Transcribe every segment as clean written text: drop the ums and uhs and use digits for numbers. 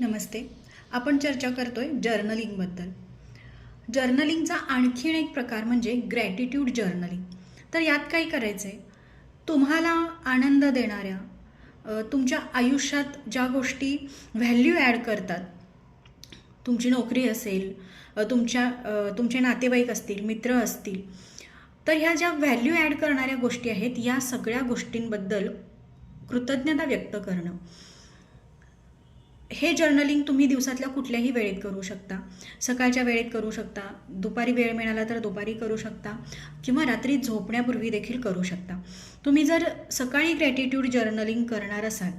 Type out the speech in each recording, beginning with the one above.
नमस्ते. आपण चर्चा करतोय जर्नलिंगबद्दल. जर्नलिंगचा आणखीन एक प्रकार म्हणजे ग्रॅटिट्यूड जर्नलिंग. तर यात काय करायचं आहे, तुम्हाला आनंद देणाऱ्या तुमच्या आयुष्यात ज्या गोष्टी व्हॅल्यू ॲड करतात, तुमची नोकरी असेल, तुमचे नातेवाईक असतील, मित्र असतील, तर ह्या ज्या व्हॅल्यू ॲड करणाऱ्या गोष्टी आहेत, या सगळ्या गोष्टींबद्दल कृतज्ञता व्यक्त करणं. हे जर्नलिंग तुम्ही दिवसातल्या कुठल्याही वेळेत करू शकता. सकाळच्या वेळेत करू शकता, दुपारी वेळ मिळाला तर दुपारी करू शकता किंवा रात्री झोपण्यापूर्वी देखील करू शकता. तुम्ही जर सकाळी ग्रॅटिट्यूड जर्नलिंग करणार असाल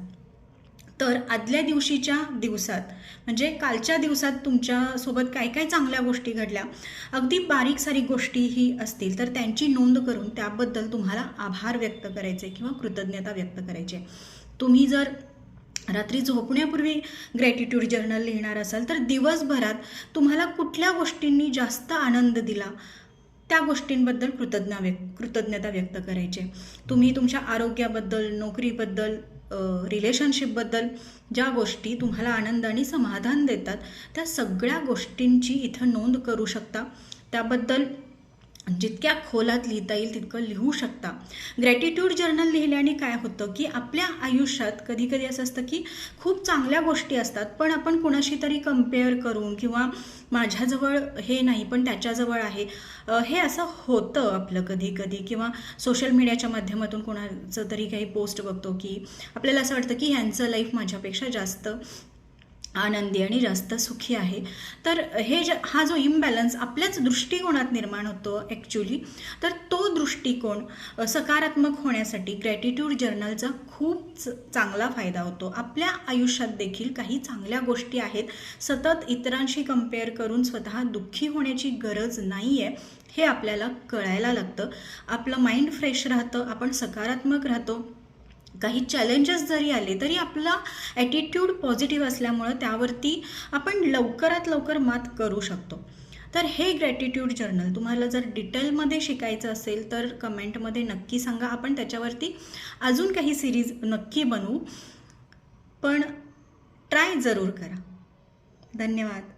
तर आदल्या दिवशीच्या दिवसात म्हणजे कालच्या दिवसात तुमच्यासोबत काय काय चांगल्या गोष्टी घडल्या, अगदी बारीक सारीक गोष्टीही असतील तर त्यांची नोंद करून त्याबद्दल तुम्हाला आभार व्यक्त करायचे किंवा कृतज्ञता व्यक्त करायची. तुम्ही जर रात्री झोपण्यापूर्वी ग्रॅटिट्यूड जर्नल लिहिणार असाल तर दिवसभरात तुम्हाला कुठल्या गोष्टींनी जास्त आनंद दिला त्या गोष्टींबद्दल कृतज्ञता व्यक्त करायचे. तुम्ही तुमच्या आरोग्याबद्दल, नोकरीबद्दल, रिलेशनशिपबद्दल ज्या गोष्टी तुम्हाला आनंद आणि समाधान देतात त्या सगळ्या गोष्टींची इथं नोंद करू शकता. त्याबद्दल जितक्या खोलात लिहिता येईल तितकं लिहू शकता. ग्रॅटिट्यूड जर्नल लिहिल्याने काय होतं की आपल्या आयुष्यात कधी कधी असं असतं की खूप चांगल्या गोष्टी असतात पण आपण कुणाशी तरी कम्पेअर करून किंवा माझ्याजवळ हे नाही पण त्याच्याजवळ आहे, हे असं होतं आपलं कधी कधी. किंवा सोशल मीडियाच्या माध्यमातून कोणाचं तरी काही पोस्ट बघतो की आपल्याला असं वाटतं की ह्यांचं लाईफ माझ्यापेक्षा जास्त आनंदी आणि जास्त सुखी आहे. तर हा जो इम्बॅलन्स आपल्याच दृष्टिकोनात निर्माण होतो ॲक्च्युली, तर तो दृष्टिकोन सकारात्मक होण्यासाठी ग्रॅटिट्यूड जर्नलचा खूप चांगला फायदा होतो. आपल्या आयुष्यात देखील काही चांगल्या गोष्टी आहेत. सतत इतरांशी कम्पेअर करून स्वतः दुःखी होण्याची गरज नाही आहे हे आपल्याला कळायला लागतं. आपलं माइंड फ्रेश राहतं, आपण सकारात्मक राहतो. काही चॅलेंजेस जरी आले तरी आपला ॲटिट्यूड पॉझिटिव्ह असल्यामुळं त्यावरती आपण लवकरात लवकर मात करू शकतो. तर हे ग्रॅटिट्यूड जर्नल तुम्हाला जर डिटेलमध्ये शिकायचं असेल तर कमेंटमध्ये नक्की सांगा. आपण त्याच्यावरती अजून काही सिरीज नक्की बनवू, पण ट्राय जरूर करा. धन्यवाद.